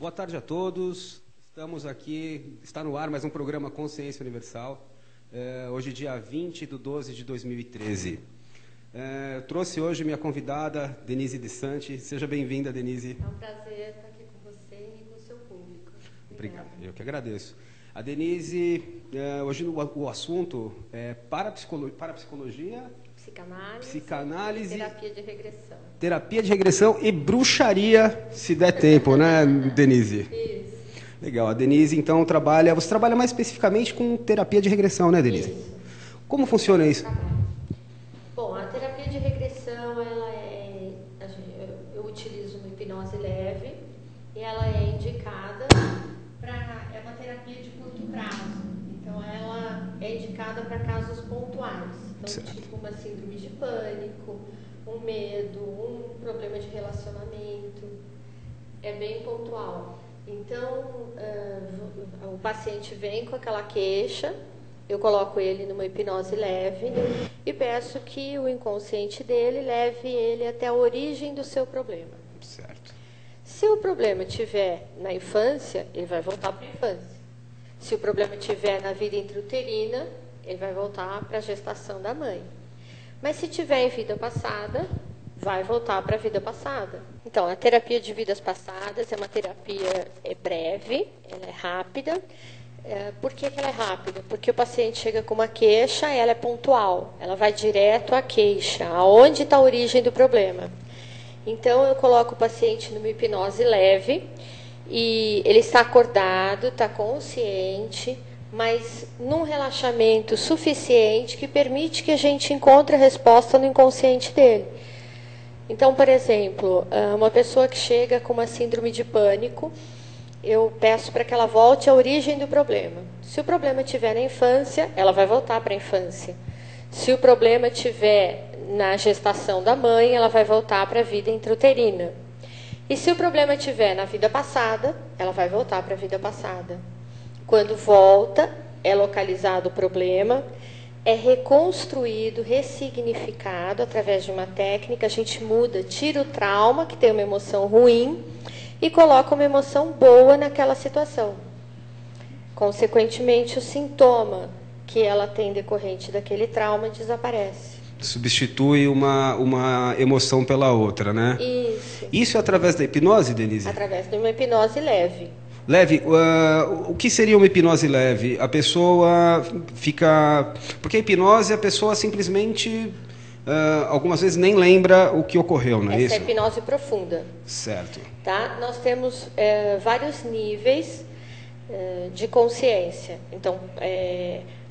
Boa tarde a todos. Estamos aqui, está no ar mais um programa Consciência Universal. Hoje, dia 20/12/2013. Eu trouxe hoje minha convidada, Denise De Santi. Seja bem-vinda, Denise. É um prazer estar aqui com você e com o seu público. Obrigado, eu que agradeço. A Denise, hoje o assunto é parapsicologia, psicanálise, terapia de regressão e bruxaria, se der tempo, né, Denise? Isso. Legal. A Denise, então, você trabalha mais especificamente com terapia de regressão, né, Denise? Isso. Como funciona isso? Bom, a terapia de regressão, eu utilizo uma hipnose leve e ela é indicada é uma terapia de curto prazo. Então, ela é indicada para casos pontuais. Então, certo. Tipo uma síndrome de pânico, um medo, um problema de relacionamento. É bem pontual. Então, o paciente vem com aquela queixa, eu coloco ele numa hipnose leve e peço que o inconsciente dele leve ele até a origem do seu problema. Certo. Se o problema estiver na infância, ele vai voltar para a infância. Se o problema estiver na vida intrauterina, ele vai voltar para a gestação da mãe. Mas se estiver em vida passada, vai voltar para a vida passada. Então, a terapia de vidas passadas é uma terapia breve, ela é rápida. Por que ela é rápida? Porque o paciente chega com uma queixa, ela é pontual, ela vai direto à queixa, aonde está a origem do problema. Então, eu coloco o paciente numa hipnose leve e ele está acordado, está consciente, mas num relaxamento suficiente que permite que a gente encontre a resposta no inconsciente dele. Então, por exemplo, uma pessoa que chega com uma síndrome de pânico, eu peço para que ela volte à origem do problema. Se o problema estiver na infância, ela vai voltar para a infância. Se o problema estiver na gestação da mãe, ela vai voltar para a vida intrauterina. E se o problema estiver na vida passada, ela vai voltar para a vida passada. Quando volta, é localizado o problema, é reconstruído, ressignificado através de uma técnica, a gente muda, tira o trauma, que tem uma emoção ruim, e coloca uma emoção boa naquela situação. Consequentemente, o sintoma que ela tem decorrente daquele trauma desaparece. Substitui uma emoção pela outra, né? Isso. Isso é através da hipnose, Denise? Através de uma hipnose leve. Leve, o que seria uma hipnose leve? A pessoa fica... Porque a hipnose, a pessoa simplesmente, algumas vezes, nem lembra o que ocorreu, não é isso? Essa é a hipnose profunda. Certo. Tá? Nós temos vários níveis de consciência. Então,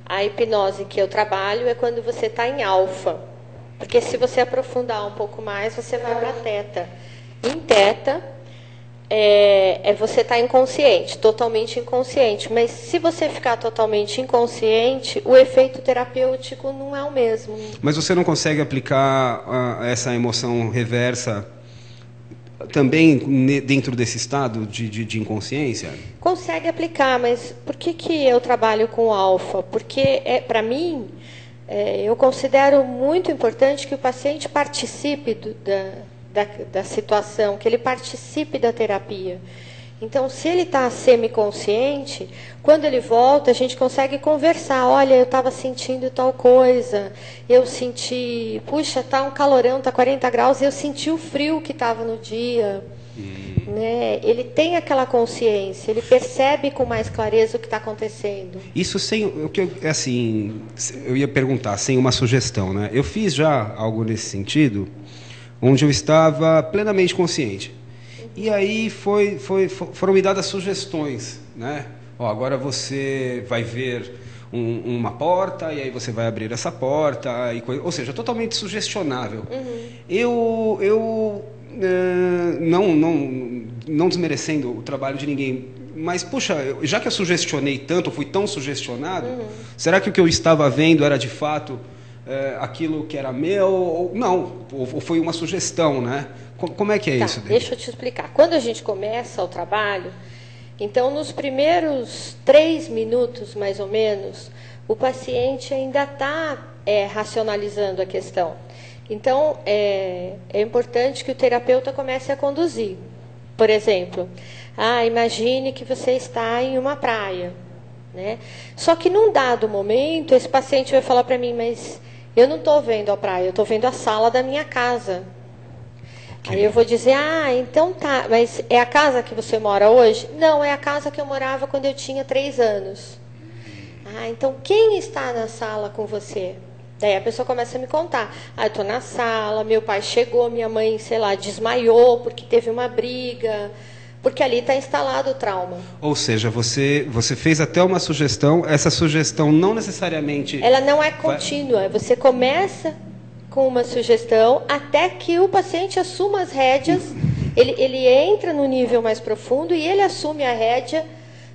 a hipnose que eu trabalho é quando você está em alfa. Porque se você aprofundar um pouco mais, você vai para teta. Em teta, você está inconsciente, totalmente inconsciente. Mas se você ficar totalmente inconsciente, o efeito terapêutico não é o mesmo. Mas você não consegue aplicar essa emoção reversa também dentro desse estado de inconsciência? Consegue aplicar, mas por que eu trabalho com alfa? Porque, para mim, eu considero muito importante que o paciente participe da situação, que ele participe da terapia. Então, se ele está semiconsciente, quando ele volta, a gente consegue conversar. Olha, eu estava sentindo tal coisa, eu senti, puxa, está um calorão, está 40 graus, eu senti o frio que estava no dia. Né? Ele tem aquela consciência, ele percebe com mais clareza o que está acontecendo. Isso assim, eu ia perguntar, sem uma sugestão, né? Eu fiz já algo nesse sentido, onde eu estava plenamente consciente. E aí foram me dadas sugestões, né? Agora você vai ver uma porta e aí você vai abrir essa porta, ou seja, totalmente sugestionável. Eu não desmerecendo o trabalho de ninguém, mas puxa, já que eu sugestionei tanto, eu fui tão sugestionado, será que o que eu estava vendo era de fato aquilo que era meu, ou não, ou foi uma sugestão, né? Como é que é isso? Deixa eu te explicar. Quando a gente começa o trabalho, então nos primeiros 3 minutos, mais ou menos, o paciente ainda está racionalizando a questão. Então, é importante que o terapeuta comece a conduzir. Por exemplo, imagine que você está em uma praia, né? Só que num dado momento, esse paciente vai falar para mim, mas eu não estou vendo a praia, eu estou vendo a sala da minha casa. Aí eu vou dizer, então tá, mas é a casa que você mora hoje? Não, é a casa que eu morava quando eu tinha 3 anos. Então quem está na sala com você? Daí a pessoa começa a me contar. Eu estou na sala, meu pai chegou, minha mãe, sei lá, desmaiou porque teve uma briga, porque ali está instalado o trauma. Ou seja, você fez até uma sugestão, essa sugestão não necessariamente... Ela não é contínua, você começa com uma sugestão até que o paciente assuma as rédeas, ele entra no nível mais profundo e ele assume a rédea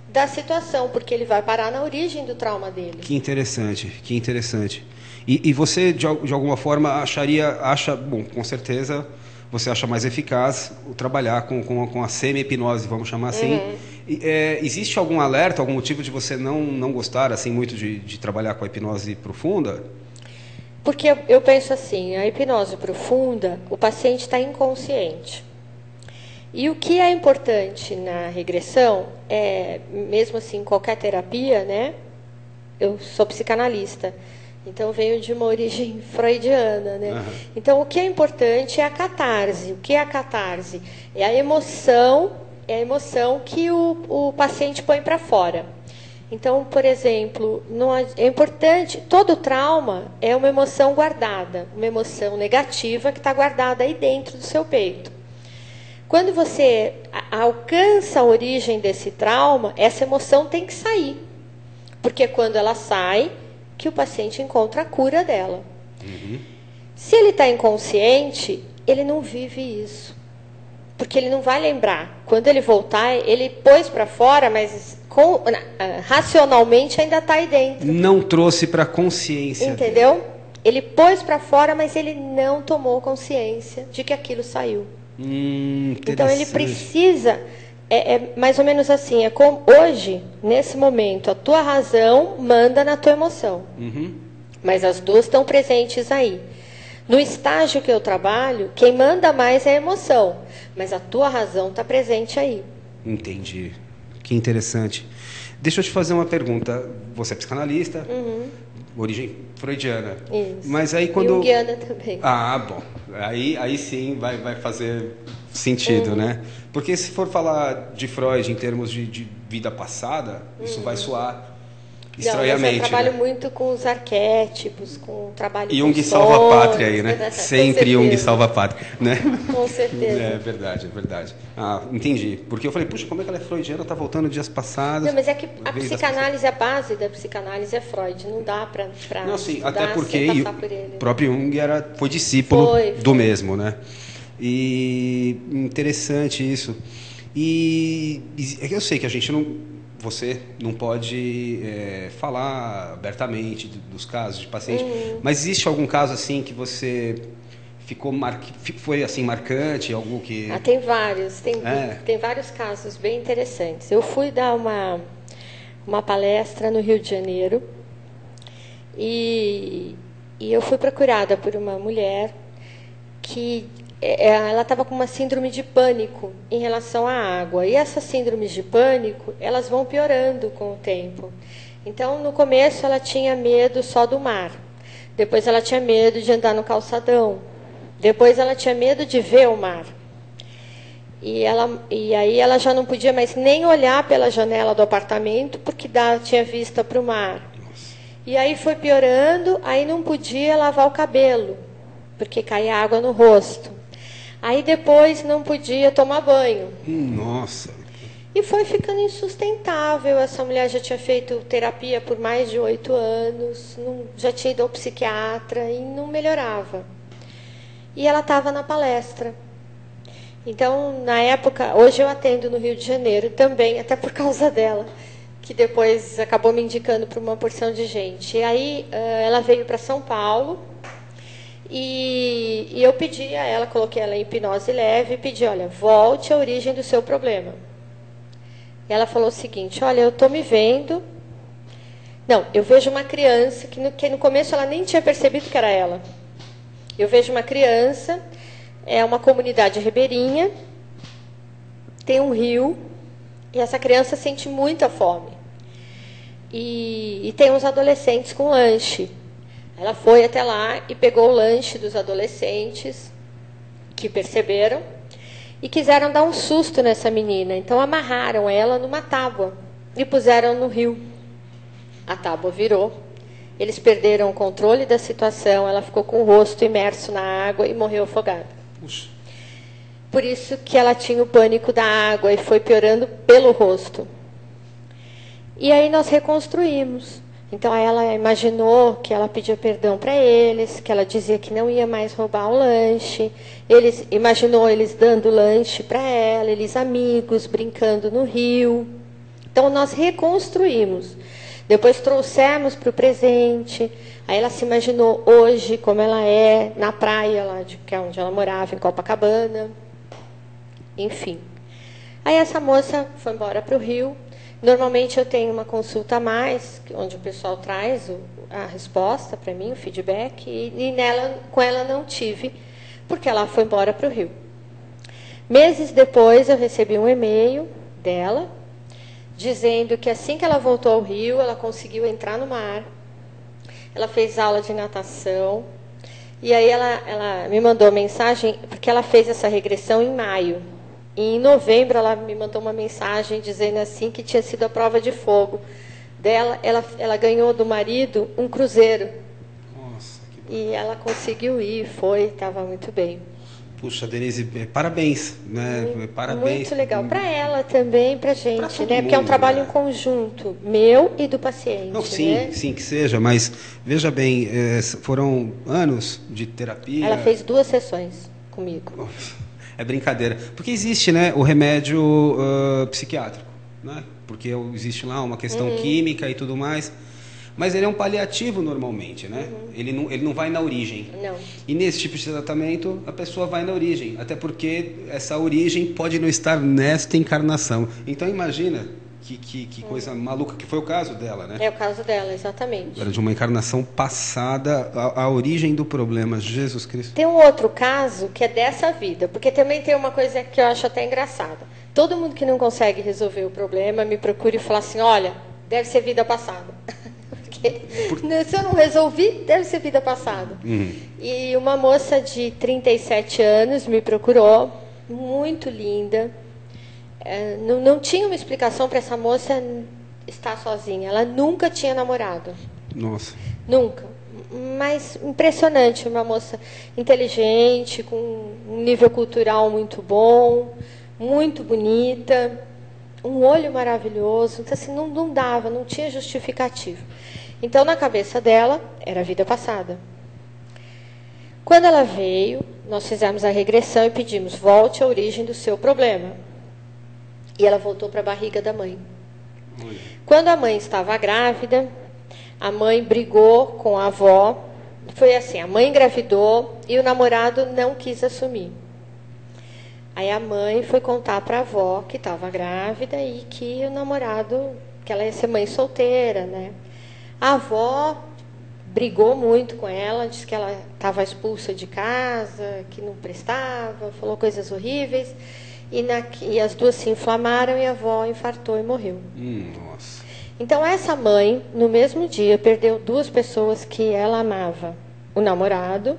da situação, porque ele vai parar na origem do trauma dele. Que interessante, que interessante. E você, de alguma forma, acha, bom, com certeza, você acha mais eficaz o trabalhar com a semi-hipnose, vamos chamar assim. Existe algum alerta, algum motivo de você não gostar assim muito de trabalhar com a hipnose profunda? Porque eu penso assim, a hipnose profunda, o paciente está inconsciente. E o que é importante na regressão, mesmo assim, qualquer terapia, né? Eu sou psicanalista, então venho de uma origem freudiana, né? Uhum. Então, o que é importante é a catarse. O que é a catarse? É a emoção que o paciente põe para fora. Então, por exemplo, é importante, todo trauma é uma emoção guardada, uma emoção negativa que está guardada aí dentro do seu peito. Quando você alcança a origem desse trauma, essa emoção tem que sair. Porque quando ela sai, que o paciente encontra a cura dela. Uhum. Se ele está inconsciente, ele não vive isso. Porque ele não vai lembrar. Quando ele voltar, ele pôs para fora, mas racionalmente ainda está aí dentro. Não trouxe para a consciência. Entendeu? Ele pôs para fora, mas ele não tomou consciência de que aquilo saiu. Então ele precisa, mais ou menos assim, como hoje, nesse momento, a tua razão manda na tua emoção. Uhum. Mas as duas estão presentes aí. No estágio que eu trabalho, quem manda mais é a emoção, mas a tua razão está presente aí. Entendi. Que interessante. Deixa eu te fazer uma pergunta. Você é psicanalista, origem freudiana. Isso. Mas aí quando... Junguiana também. Bom. Aí sim vai fazer sentido, né? Porque se for falar de Freud em termos de vida passada, isso vai soar estranhamente. Eu trabalho muito com os arquétipos, com o trabalho Jung com salva a pátria aí, né? Com Sempre certeza. Jung salva a pátria, né? Com certeza. É verdade. Entendi. Porque eu falei, puxa, como é que ela é freudiana, tá voltando dias passados. Não, mas é que a psicanálise, a base da psicanálise é Freud, não dá para não, sim, até porque o próprio Jung foi discípulo do mesmo, né? E interessante isso. E eu sei que a gente você não pode falar abertamente dos casos de paciente, mas existe algum caso assim que você foi assim marcante, algo que... tem vários, tem vários casos bem interessantes. Eu fui dar uma palestra no Rio de Janeiro e eu fui procurada por uma mulher que ela estava com uma síndrome de pânico em relação à água. E essas síndromes de pânico, elas vão piorando com o tempo. Então, no começo, ela tinha medo só do mar. Depois, ela tinha medo de andar no calçadão. Depois, ela tinha medo de ver o mar. E aí, ela já não podia mais nem olhar pela janela do apartamento, porque tinha vista para o mar. E aí, foi piorando. Aí, não podia lavar o cabelo, porque caía água no rosto. Aí depois não podia tomar banho. Nossa! E foi ficando insustentável. Essa mulher já tinha feito terapia por mais de 8 anos, já tinha ido ao psiquiatra e não melhorava. E ela estava na palestra. Então, na época, hoje eu atendo no Rio de Janeiro também, até por causa dela, que depois acabou me indicando para uma porção de gente. E aí ela veio para São Paulo. E eu pedi a ela, coloquei ela em hipnose leve e pedi, olha, volte à origem do seu problema. E ela falou o seguinte, olha, eu estou me vendo... Não, eu vejo uma criança que no começo ela nem tinha percebido que era ela. Eu vejo uma criança, é uma comunidade ribeirinha, tem um rio e essa criança sente muita fome. E tem uns adolescentes com lanche. Ela foi até lá e pegou o lanche dos adolescentes que perceberam e quiseram dar um susto nessa menina. Então amarraram ela numa tábua e puseram no rio. A tábua virou. Eles perderam o controle da situação. Ela ficou com o rosto imerso na água e morreu afogada. Puxa. Por isso que ela tinha o pânico da água e foi piorando pelo rosto. E aí nós reconstruímos. Então ela imaginou que ela pedia perdão para eles, que ela dizia que não ia mais roubar o lanche. Imaginou eles dando lanche para ela, eles amigos, brincando no rio. Então nós reconstruímos. Depois trouxemos para o presente. Aí ela se imaginou hoje como ela é na praia, lá que é onde ela morava, em Copacabana. Enfim. Aí essa moça foi embora para o Rio. Normalmente eu tenho uma consulta a mais, onde o pessoal traz a resposta para mim, o feedback, e com ela não tive, porque ela foi embora para o Rio. Meses depois eu recebi um e-mail dela, dizendo que assim que ela voltou ao Rio, ela conseguiu entrar no mar, ela fez aula de natação, e aí ela me mandou mensagem, porque ela fez essa regressão em maio. E em novembro ela me mandou uma mensagem dizendo assim que tinha sido a prova de fogo dela. Ela ganhou do marido um cruzeiro. Nossa, que bom. E ela conseguiu ir, estava muito bem. Puxa, Denise, parabéns, né? Parabéns. Muito legal. Para ela também, para a gente, né? Porque é um mundo, trabalho né? em conjunto, meu e do paciente. Não, sim, né? sim que seja, mas veja bem, foram anos de terapia. Ela fez 2 sessões comigo. É brincadeira. Porque existe, né, o remédio psiquiátrico, né? Porque existe lá uma questão química e tudo mais. Mas ele é um paliativo normalmente, né? Ele não vai na origem. Não. E nesse tipo de tratamento, a pessoa vai na origem. Até porque essa origem pode não estar nesta encarnação. Então imagina que coisa maluca, que foi o caso dela, né? É o caso dela, exatamente. Era de uma encarnação passada, a origem do problema, Jesus Cristo. Tem um outro caso que é dessa vida, porque também tem uma coisa que eu acho até engraçada. Todo mundo que não consegue resolver o problema me procura e fala assim, olha, deve ser vida passada. Porque se eu não resolvi, deve ser vida passada. E uma moça de 37 anos me procurou, muito linda. Não tinha uma explicação para essa moça estar sozinha. Ela nunca tinha namorado. Nossa. Nunca. Mas impressionante, uma moça inteligente, com um nível cultural muito bom, muito bonita, um olho maravilhoso. Então, assim, não dava, não tinha justificativo. Então, na cabeça dela, era a vida passada. Quando ela veio, nós fizemos a regressão e pedimos, volte à origem do seu problema. E ela voltou para a barriga da mãe. Quando a mãe estava grávida, a mãe brigou com a avó. Foi assim, a mãe engravidou e o namorado não quis assumir. Aí a mãe foi contar para a avó que estava grávida e que o namorado, que ela ia ser mãe solteira, né? A avó brigou muito com ela, disse que ela estava expulsa de casa, que não prestava, falou coisas horríveis. E as duas se inflamaram e a avó infartou e morreu. Nossa. Então essa mãe, no mesmo dia, perdeu 2 pessoas que ela amava. O namorado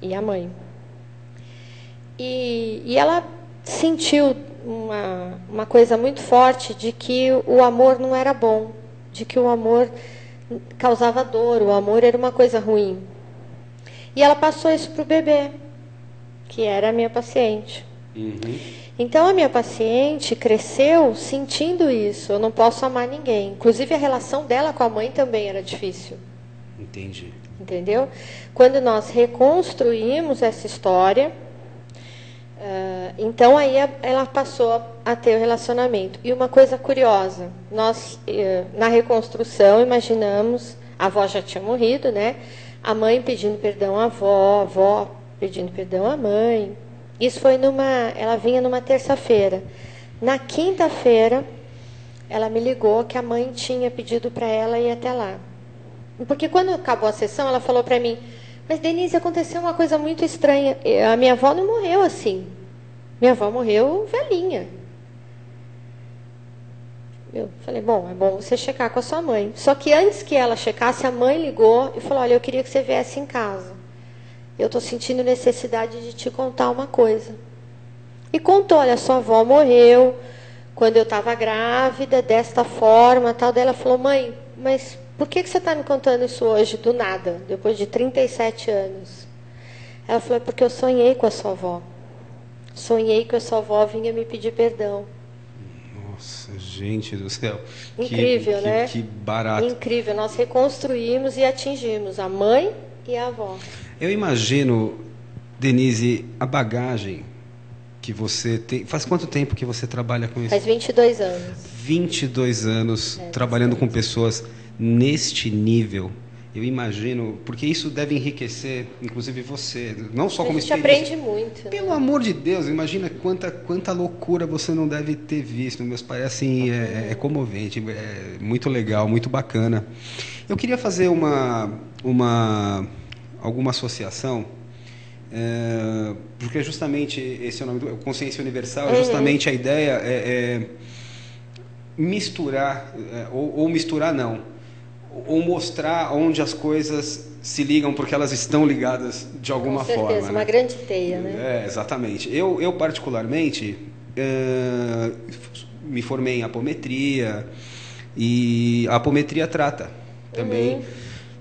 e a mãe. E ela sentiu uma coisa muito forte de que o amor não era bom. De que o amor causava dor, o amor era uma coisa ruim. E ela passou isso para o bebê, que era a minha paciente. Então, a minha paciente cresceu sentindo isso. Eu não posso amar ninguém. Inclusive, a relação dela com a mãe também era difícil. Entendi. Entendeu? Quando nós reconstruímos essa história, então aí ela passou a ter o relacionamento. E uma coisa curiosa, nós, na reconstrução, imaginamos, a avó já tinha morrido, né? A mãe pedindo perdão à avó, a avó pedindo perdão à mãe. Isso foi ela vinha numa terça-feira. Na quinta-feira, ela me ligou que a mãe tinha pedido para ela ir até lá. Porque quando acabou a sessão, ela falou para mim, mas Denise, aconteceu uma coisa muito estranha. A minha avó não morreu assim. Minha avó morreu velhinha. Eu falei, bom, é bom você checar com a sua mãe. Só que antes que ela checasse, a mãe ligou e falou, olha, eu queria que você viesse em casa. Eu estou sentindo necessidade de te contar uma coisa. E contou, olha, sua avó morreu quando eu estava grávida, desta forma, tal. Daí ela falou, mãe, mas por que você está me contando isso hoje, do nada, depois de 37 anos? Ela falou, é porque eu sonhei com a sua avó. Sonhei que a sua avó vinha me pedir perdão. Nossa, gente do céu. Incrível, né? Que barato. Incrível. Nós reconstruímos e atingimos a mãe e a avó. Eu imagino, Denise, a bagagem que você tem. Faz quanto tempo que você trabalha com isso? Faz 22 anos. 22 anos trabalhando com pessoas neste nível. Eu imagino, porque isso deve enriquecer, inclusive você, não só como experiência. A gente aprende muito. Né? Pelo amor de Deus, imagina quanta loucura você não deve ter visto. Meus pais, assim, é comovente, é muito legal, muito bacana. Eu queria fazer alguma associação, porque justamente esse é o nome do Consciência Universal, é justamente a ideia é misturar, ou misturar não, ou mostrar onde as coisas se ligam, porque elas estão ligadas de alguma forma. Com certeza, uma grande teia, né? Exatamente. Eu particularmente, me formei em apometria, e a apometria trata também,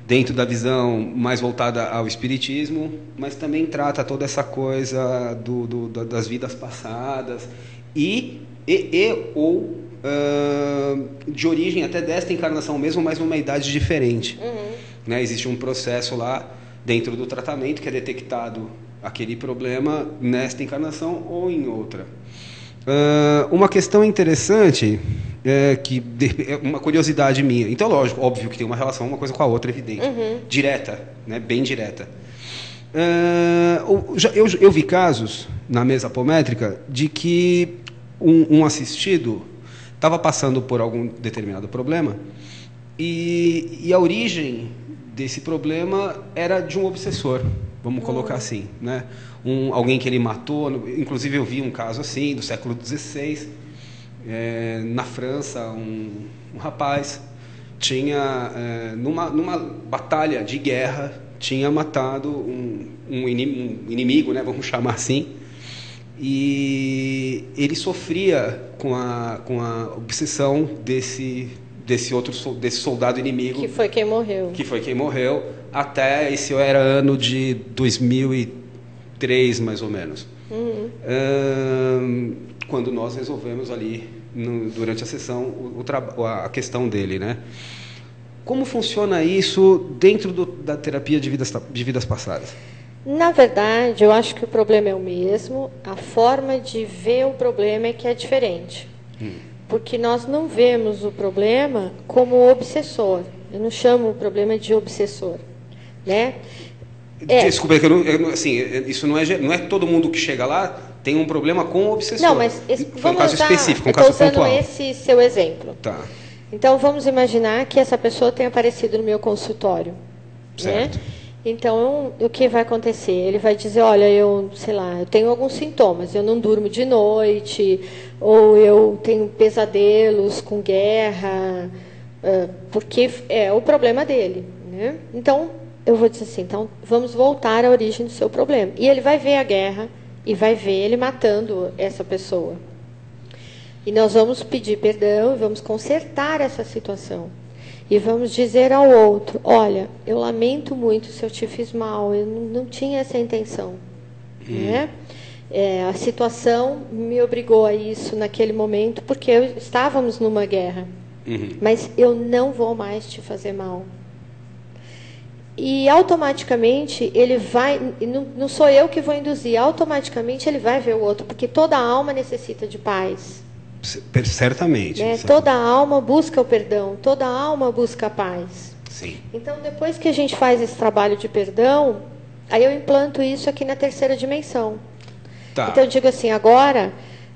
dentro da visão mais voltada ao espiritismo, mas também trata toda essa coisa das vidas passadas ou de origem até desta encarnação mesmo, mas numa idade diferente. Né? Existe um processo lá dentro do tratamento que é detectado aquele problema nesta encarnação ou em outra. Uma questão interessante, uma curiosidade minha. Então, lógico, óbvio que tem uma relação uma coisa com a outra, evidente. Direta, né? Bem direta. Eu vi casos na mesa apométrica de que um assistido estava passando por algum determinado problema e a origem desse problema era de um obsessor, vamos colocar assim, né? Alguém que ele matou, inclusive eu vi um caso assim, do século XVI, na França, um rapaz tinha, numa batalha de guerra, tinha matado um inimigo, né? Vamos chamar assim, e ele sofria com a obsessão desse soldado inimigo. Que foi quem morreu. Até esse era ano de 2003, mais ou menos. Quando nós resolvemos ali, durante a sessão, a questão dele, né? Como funciona isso dentro da terapia de vidas passadas? Na verdade, eu acho que o problema é o mesmo, a forma de ver o problema é que é diferente. Porque nós não vemos o problema como obsessor. Eu não chamo o problema de obsessor, né? Desculpa, assim, isso não é todo mundo que chega lá tem um problema com o obsessor. Não, mas foi um caso específico, um caso pontual. Eu estou usando esse seu exemplo. Tá. Então, vamos imaginar que essa pessoa tenha aparecido no meu consultório. Certo. Né? Então, o que vai acontecer? Ele vai dizer, olha, eu tenho alguns sintomas, eu não durmo de noite, ou eu tenho pesadelos com guerra, porque é o problema dele. Né? Então, eu vou dizer assim, então, vamos voltar à origem do seu problema. E ele vai ver a guerra e vai ver ele matando essa pessoa. E nós vamos pedir perdão e vamos consertar essa situação. E vamos dizer ao outro, olha, eu lamento muito se eu te fiz mal, eu não tinha essa intenção. Né? A situação me obrigou a isso naquele momento, porque estávamos numa guerra. Mas eu não vou mais te fazer mal. E automaticamente ele vai, não sou eu que vou induzir, automaticamente ele vai ver o outro, porque toda alma necessita de paz. Certamente. Né? Toda alma busca o perdão, toda alma busca a paz. Sim. Então, depois que a gente faz esse trabalho de perdão, aí eu implanto isso aqui na terceira dimensão. Tá. Então, eu digo assim, agora,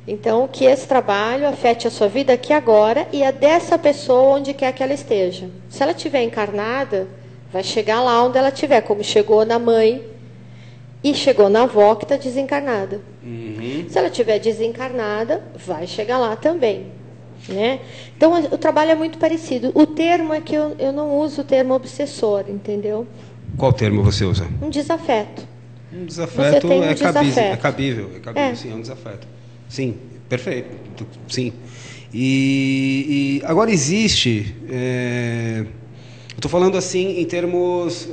então, que esse trabalho afete a sua vida aqui agora e a dessa pessoa onde quer que ela esteja. Se ela estiver encarnada, vai chegar lá onde ela estiver, como chegou na mãe e chegou na avó que está desencarnada. Se ela estiver desencarnada, vai chegar lá também. né? Então, o trabalho é muito parecido. O termo é que eu não uso o termo obsessor, entendeu? Qual termo você usa? Um desafeto. Um desafeto é cabível, É. sim, é um desafeto. Sim, perfeito, sim. E agora existe, eu estou falando assim em termos,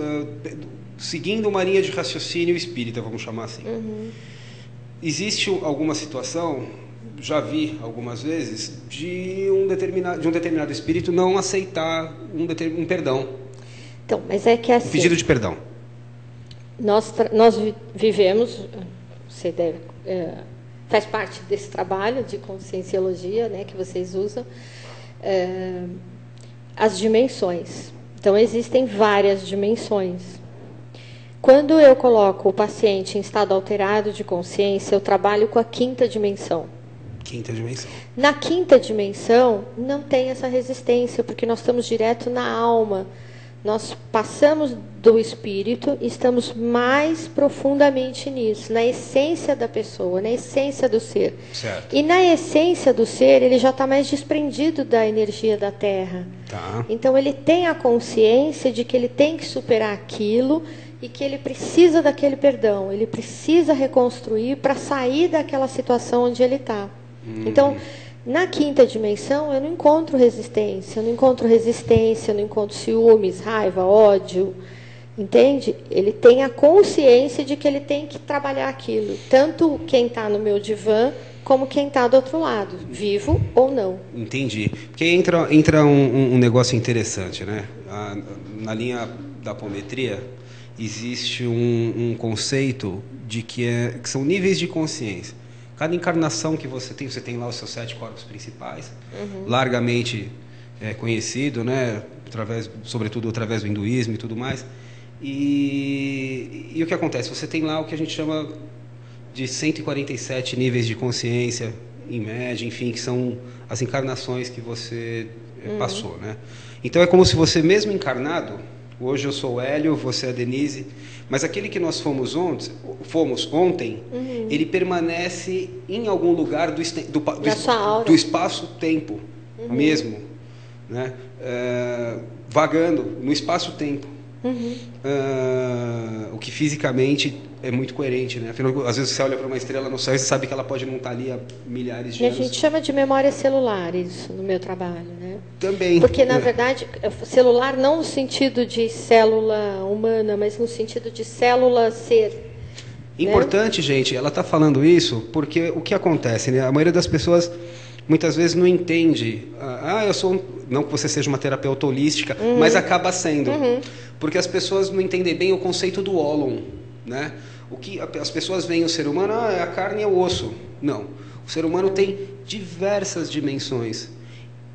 seguindo uma linha de raciocínio espírita, vamos chamar assim. Existe alguma situação, já vi algumas vezes, de um determinado espírito não aceitar um perdão. Então, mas é que assim... Um pedido de perdão. Nós vivemos, você deve, faz parte desse trabalho de conscienciologia, né, que vocês usam, as dimensões. Então, existem várias dimensões. Quando eu coloco o paciente em estado alterado de consciência, eu trabalho com a 5ª dimensão. 5ª dimensão. Na 5ª dimensão, não tem essa resistência, porque nós estamos direto na alma. Nós passamos do espírito e estamos mais profundamente nisso, na essência da pessoa, na essência do ser. Certo. E na essência do ser, ele já está mais desprendido da energia da Terra. Tá. Então, ele tem a consciência de que ele tem que superar aquilo e que ele precisa daquele perdão, ele precisa reconstruir para sair daquela situação onde ele está. Então, na 5ª dimensão, eu não encontro resistência, eu não encontro ciúmes, raiva, ódio, entende? Ele tem a consciência de que ele tem que trabalhar aquilo, tanto quem está no meu divã, como quem está do outro lado, vivo ou não. Entendi. Porque entra um negócio interessante, né? Na linha da apometria, existe um conceito de que são níveis de consciência. Cada encarnação que você tem lá os seus 7 corpos principais, largamente conhecido, né? Sobretudo através do hinduísmo e tudo mais. E o que acontece? Você tem lá o que a gente chama de 147 níveis de consciência, em média, enfim, que são as encarnações que você passou, né? Então é como se você, mesmo encarnado, hoje eu sou o Hélio, você é a Denise, mas aquele que nós fomos ontem, ele permanece em algum lugar do espaço-tempo mesmo, né? Vagando no espaço-tempo. O que fisicamente é muito coerente, né? Afinal, às vezes você olha para uma estrela no céu e você sabe que ela pode não estar ali há milhares de anos. A gente chama de memória celular isso no meu trabalho, né? Também. Porque, na verdade, celular não no sentido de célula humana, mas no sentido de célula ser. Importante, né? Gente, ela está falando isso porque o que acontece, né? A maioria das pessoas muitas vezes não entende. Eu sou não que você seja uma terapeuta holística, mas acaba sendo. Porque as pessoas não entendem bem o conceito do ólon, né? O que as pessoas veem o ser humano, é a carne e o osso. Não. O ser humano tem diversas dimensões.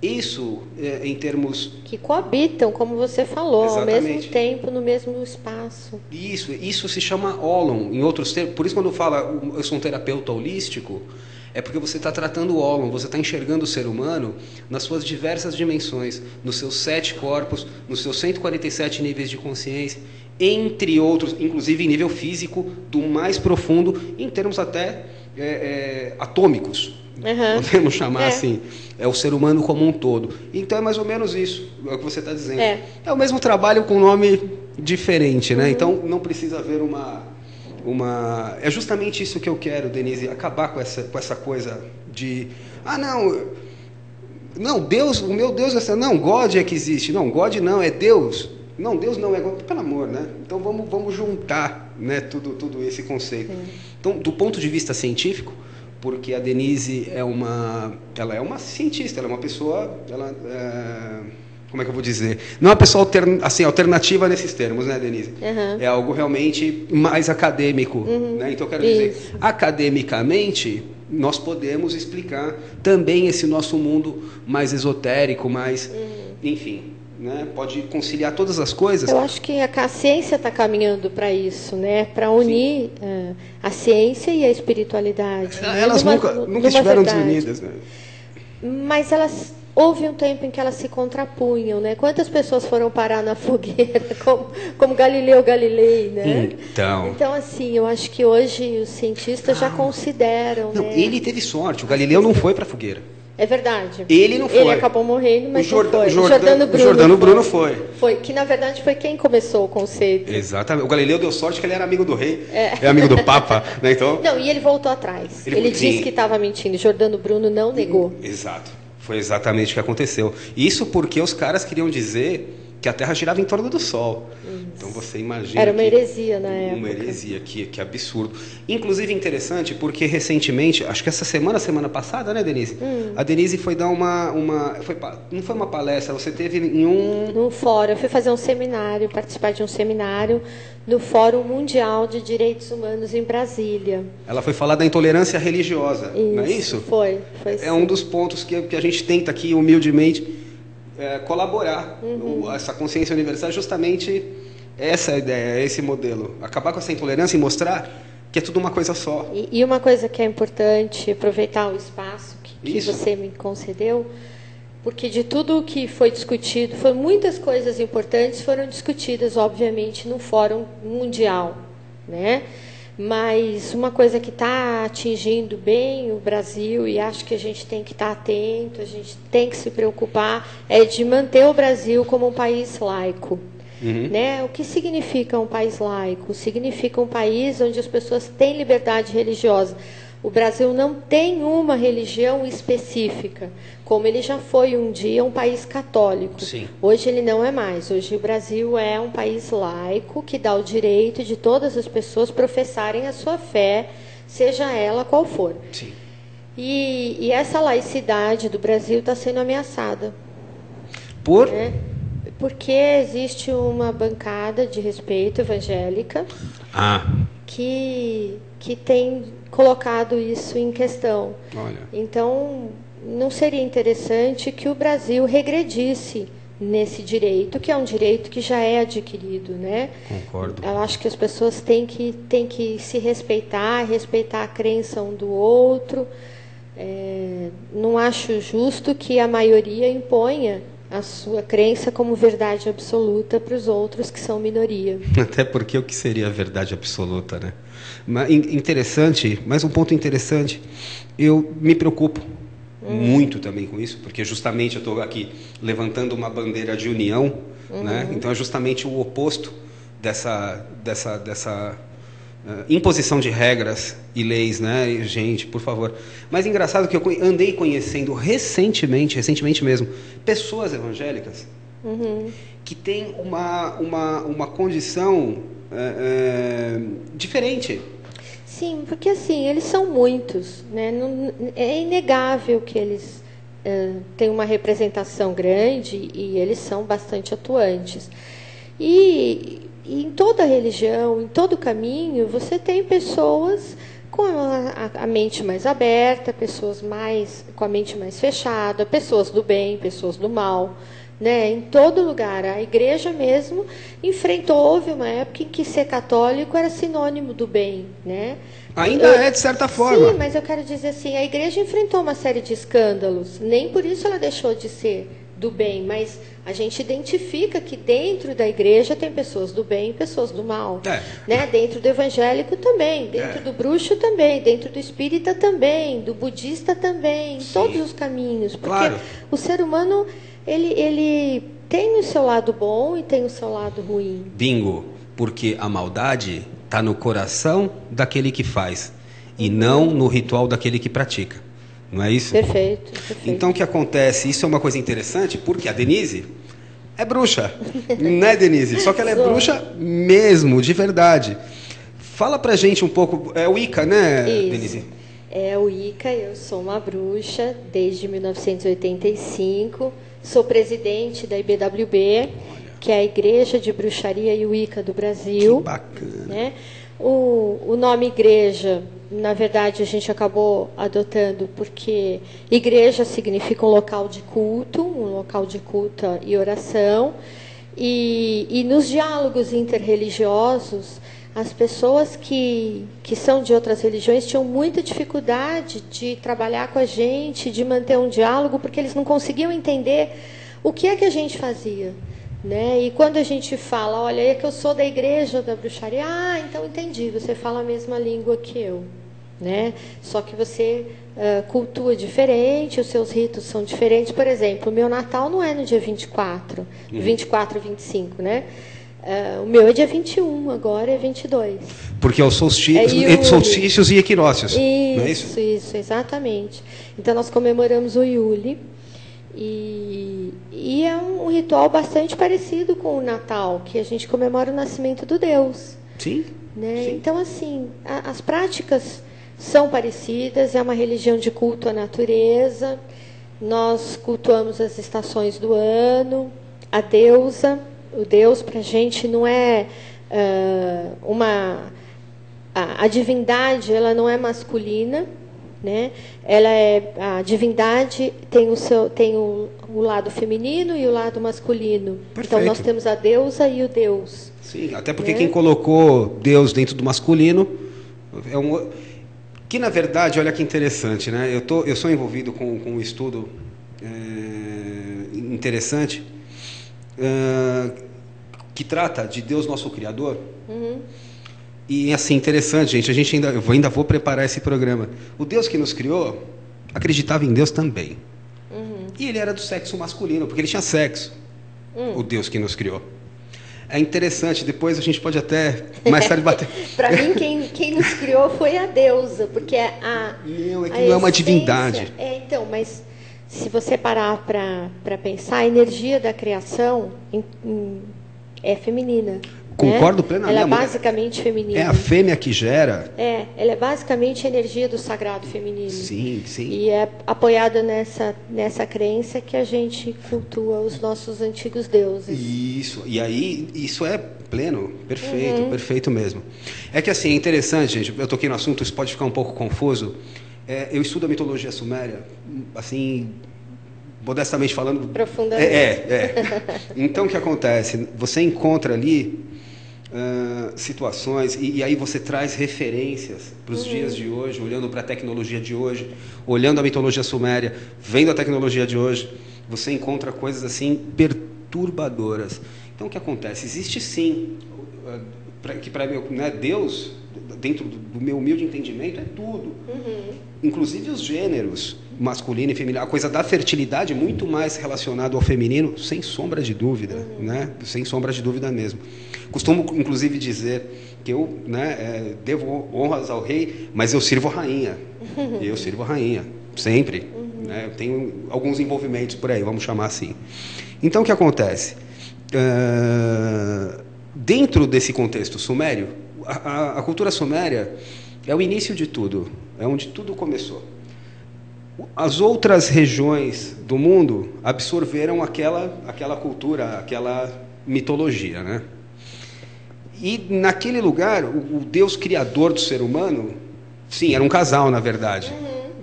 Isso, em termos... Que coabitam, como você falou, Exatamente. Ao mesmo tempo, no mesmo espaço. Isso se chama ólon, em outros termos. Por isso, quando fala, eu sou um terapeuta holístico, é porque você está tratando o ólon, você está enxergando o ser humano nas suas diversas dimensões, nos seus 7 corpos, nos seus 147 níveis de consciência, entre outros, inclusive em nível físico, do mais profundo, em termos até atômicos. Podemos chamar assim. É o ser humano como um todo. Então é mais ou menos isso, é o que você está dizendo. É o mesmo trabalho com nome diferente, né? Então não precisa haver É justamente isso que eu quero, Denise, acabar com essa coisa de... Não, Deus, o meu Deus é assim. Não, God é que existe. Não, God não, é Deus. Não, Deus não é God. Pelo amor, né? Então vamos juntar, né, tudo esse conceito. Então, do ponto de vista científico, porque a Denise ela é uma cientista, ela é uma pessoa... como é que eu vou dizer? Não é uma pessoa alternativa nesses termos, né, Denise? É algo realmente mais acadêmico. Né? Então, eu quero dizer, academicamente, nós podemos explicar também esse nosso mundo mais esotérico, mais... Enfim, né? Pode conciliar todas as coisas. Eu acho que a ciência está caminhando para isso, né? Para unir a ciência e a espiritualidade. Elas nunca estiveram desunidas. Né? Mas houve um tempo em que elas se contrapunham, né? Quantas pessoas foram parar na fogueira, como Galileu Galilei, né? Então, assim, eu acho que hoje os cientistas já consideram... Não, né? Ele teve sorte, o Galileu não foi para a fogueira. É verdade. Ele não foi. Ele acabou morrendo, mas não foi. O Giordano Bruno foi. Foi, que na verdade foi quem começou o conceito. Exatamente. O Galileu deu sorte que ele era amigo do rei, é amigo do Papa, né? Então... Não, e ele voltou atrás. Ele disse que estava mentindo. Giordano Bruno não negou. Exato. Foi exatamente o que aconteceu. Isso porque os caras queriam dizer que a Terra girava em torno do Sol. Então você imagina. Era uma heresia na época. Uma heresia, que absurdo. Inclusive interessante porque recentemente, acho que essa semana passada, né, Denise? A Denise foi dar não foi uma palestra, você teve em num fórum. Eu fui fazer um seminário, participar de um seminário no Fórum Mundial de Direitos Humanos em Brasília. Ela foi falar da intolerância religiosa, não é isso? Foi É sim. um dos pontos que a gente tenta aqui humildemente colaborar. Essa consciência universal é justamente essa ideia, esse modelo. Acabar com essa intolerância e mostrar que é tudo uma coisa só. E uma coisa que é importante, aproveitar o espaço que você me concedeu, porque de tudo o que foi discutido, muitas coisas importantes foram discutidas, obviamente, no Fórum Mundial, né? Mas uma coisa que está atingindo bem o Brasil, e acho que a gente tem que estar atento, a gente tem que se preocupar, é de manter o Brasil como um país laico. Né? O que significa um país laico? Significa um país onde as pessoas têm liberdade religiosa. O Brasil não tem uma religião específica, como ele já foi um dia um país católico. Sim. Hoje ele não é mais. Hoje o Brasil é um país laico que dá o direito de todas as pessoas professarem a sua fé, seja ela qual for. Sim. E essa laicidade do Brasil está sendo ameaçada. Por? Né? Porque existe uma bancada de respeito evangélica que tem colocado isso em questão. Olha. Então, não seria interessante que o Brasil regredisse nesse direito, que é um direito que já é adquirido, né? Concordo. Eu acho que as pessoas têm que se respeitar a crença um do outro. Não acho justo que a maioria imponha a sua crença como verdade absoluta para os outros que são minoria. Até porque o que seria a verdade absoluta, né? Mas interessante, mais um ponto interessante, eu me preocupo muito também com isso, porque justamente eu estou aqui levantando uma bandeira de união, né? Então é justamente o oposto dessa imposição de regras e leis, né? Gente, por favor. Mas engraçado que eu andei conhecendo recentemente mesmo, pessoas evangélicas que têm uma condição diferente. Sim, porque assim, eles são muitos, né? É inegável que eles têm uma representação grande e eles são bastante atuantes. E em toda religião, em todo caminho, você tem pessoas com a mente mais aberta, pessoas com a mente mais fechada, pessoas do bem, pessoas do mal. Né? Em todo lugar. A igreja mesmo houve uma época em que ser católico era sinônimo do bem. Né? Ainda é, de certa forma. Sim, mas eu quero dizer assim, a igreja enfrentou uma série de escândalos. Nem por isso ela deixou de ser do bem, mas a gente identifica que dentro da igreja tem pessoas do bem e pessoas do mal. Né? Dentro do evangélico também, dentro do bruxo também, dentro do espírita também, do budista também, em todos os caminhos. Porque o ser humano, ele tem o seu lado bom e tem o seu lado ruim. Bingo, porque a maldade está no coração daquele que faz e não no ritual daquele que pratica. Não é isso? Perfeito. Então o que acontece? Isso é uma coisa interessante, porque a Denise é bruxa, né, Denise? Só que ela é bruxa mesmo, de verdade. Fala pra gente um pouco, é o Ica, né, isso. Denise? É o Ica, eu sou uma bruxa desde 1985, sou presidente da IBWB, que é a Igreja de Bruxaria e Wicca do Brasil. Que bacana. Né? O nome igreja, na verdade, a gente acabou adotando porque igreja significa um local de culto e oração. E nos diálogos interreligiosos, as pessoas que são de outras religiões tinham muita dificuldade de trabalhar com a gente, de manter um diálogo, porque eles não conseguiam entender o que é que a gente fazia. Né? E quando a gente fala, olha, é que eu sou da igreja da bruxaria, então entendi, você fala a mesma língua que eu. né? Só que você cultua diferente, os seus ritos são diferentes. Por exemplo, o meu Natal não é no dia 24, 24 e 25, né? O meu é dia 21, agora é 22. Porque é o solstícios e equinócios. Isso, não é isso? Isso, exatamente. Então, nós comemoramos o Yule. E é um ritual bastante parecido com o Natal, que a gente comemora o nascimento do Deus. Sim. Né? Sim. Então, assim, as práticas são parecidas, é uma religião de culto à natureza, nós cultuamos as estações do ano, a deusa. O Deus, para a gente, não é a divindade, ela não é masculina, né? A divindade tem o lado feminino e o lado masculino. Perfeito. Então, nós temos a deusa e o Deus. Sim, até porque quem colocou Deus dentro do masculino que, na verdade, olha que interessante, né? Eu sou envolvido com um estudo interessante que trata de Deus, nosso Criador. E, assim, interessante, gente, eu ainda vou preparar esse programa. O Deus que nos criou acreditava em Deus também. E ele era do sexo masculino, porque ele tinha sexo. O Deus que nos criou. É interessante, depois a gente pode até mais tarde bater. Para mim, quem nos criou foi a deusa, porque não é uma divindade. Então, mas se você parar para pensar, a energia da criação é feminina. Concordo plenamente. Ela é basicamente feminina. É a fêmea que gera. Ela é basicamente a energia do sagrado feminino. Sim, sim. E é apoiada nessa crença que a gente cultua os nossos antigos deuses. Isso. E aí, isso é pleno, perfeito, perfeito mesmo. É que, assim, é interessante, gente, eu toquei no assunto, isso pode ficar um pouco confuso. Eu estudo a mitologia suméria, assim, modestamente falando. Profundamente. Então, o que acontece? Você encontra ali situações, e aí você traz referências para os dias de hoje, olhando para a tecnologia de hoje, olhando a mitologia suméria, vendo a tecnologia de hoje, você encontra coisas assim perturbadoras. Então, o que acontece? Existe sim, que para mim, né, Deus, dentro do meu humilde entendimento, é tudo. Inclusive os gêneros, masculino e feminino, a coisa da fertilidade é muito mais relacionada ao feminino, sem sombra de dúvida, né? Sem sombra de dúvida mesmo. Costumo, inclusive, dizer que eu, né, devo honras ao rei, mas eu sirvo a rainha. Eu sirvo a rainha, sempre. Né? Eu tenho alguns envolvimentos por aí, vamos chamar assim. Então, o que acontece? Dentro desse contexto sumério, a cultura suméria é o início de tudo, é onde tudo começou. As outras regiões do mundo absorveram aquela cultura, aquela mitologia, né? E naquele lugar, o Deus criador do ser humano, sim, era um casal, na verdade.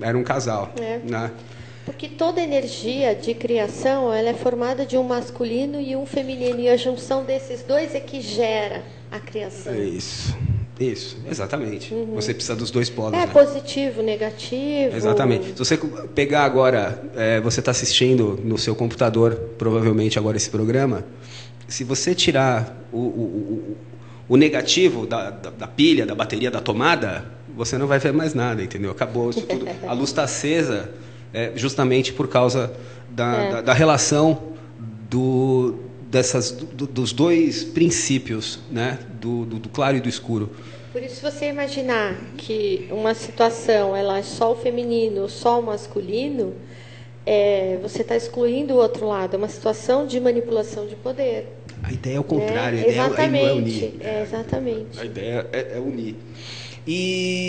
Era um casal. Né? Porque toda energia de criação, ela é formada de um masculino e um feminino, e a junção desses dois é que gera a criação. Isso, exatamente. Você precisa dos dois polos. É, né? Positivo, negativo. Exatamente. Se você pegar agora, você está assistindo no seu computador, provavelmente agora esse programa, se você tirar o negativo da pilha, da bateria, da tomada, você não vai ver mais nada, entendeu? Acabou isso tudo. A luz está acesa justamente por causa da relação dos dois princípios, né? Do claro e do escuro. Por isso, se você imaginar que uma situação ela é só o feminino, só o masculino, você está excluindo o outro lado. É uma situação de manipulação de poder. A ideia é o contrário, a ideia não é unir. Exatamente. A ideia é unir.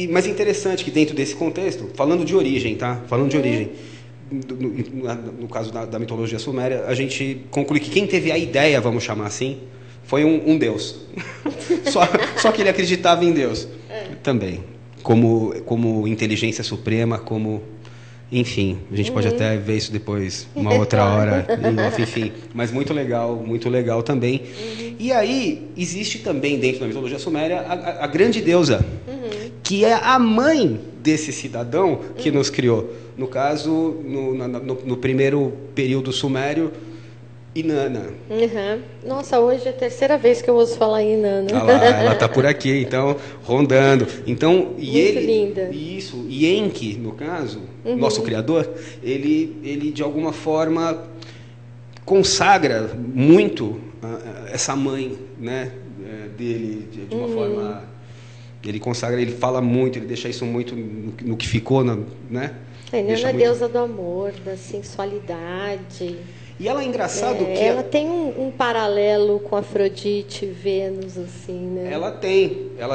Mas é interessante que dentro desse contexto, falando de origem, tá? Falando de origem, no caso da mitologia suméria, a gente conclui que quem teve a ideia, vamos chamar assim, foi um Deus. só que ele acreditava em Deus também, como inteligência suprema, como... Enfim, a gente pode até ver isso depois, uma outra hora, enfim. Mas muito legal também. E aí, existe também, dentro da mitologia suméria, a grande deusa, que é a mãe desse cidadão que nos criou. No caso, no primeiro período sumério, Inanna. Uhum. Nossa, hoje é a terceira vez que eu ouço falar em Inanna. Ah lá, ela está por aqui, então, rondando. Então, Muito linda. Isso, e Enki, no caso, nosso criador, ele de alguma forma consagra muito essa mãe, né, dele, de uma forma... Ele consagra, ele fala muito, ele deixa isso muito no que ficou, né? Inanna é deusa do amor, da sensualidade. E ela é engraçado que... Ela tem um paralelo com Afrodite, Vênus, assim, né? Ela